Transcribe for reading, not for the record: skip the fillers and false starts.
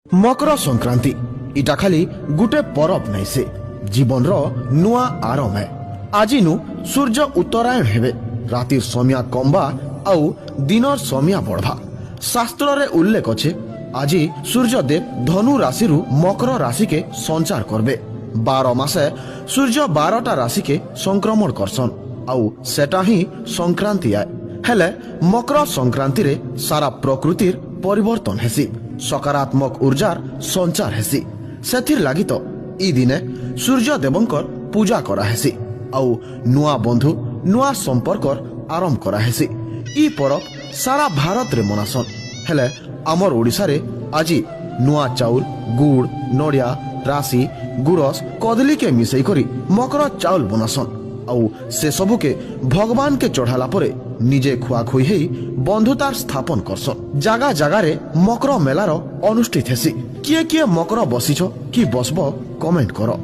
मकर संक्रांति इटा खाली गुटे परब नहीं से जीवन रो नुआ आरंभ है। आज नु सूर्य उत्तरायण हेबे, रातिर समिया कम्बा आउ दिनर समिया बढ़वा। शास्त्र रे उल्लेख अच्छे आज सूर्यदेव धनु राशि रु मकर राशि के संचार करबे। 12 मासे सूर्य 12टा राशि के संक्रमण करसन आउ सेटा ही संक्रांति आए। हेले मकर संक्रांति रे सारा प्रकृतिर परिवर्तन हेसी, सकारात्मक ऊर्जार संचार हेसी। सेथिर लागि तो ई दिने सूर्य देवंकर पूजा करा हेसी आउ नुआ बंधु नुआ संपर्कर आरंभ करा हेसी। ई परब सारा भारत रे मनासन। हेले आमर ओडिसा रे आजी नुआ चाउल गुड़ नड़िया राशि गुरस कदली के मिसई करी मकर चाउल बनासन आउ से सबू के भगवान के चढ़ाला परे निजे खुआ खुई हेई बंधुतार स्थापन करसन। जागा जागा रे मकर मेलार अनुष्ठित हेसी। किए किए मकर बसिछ कि बसब कमेंट करो।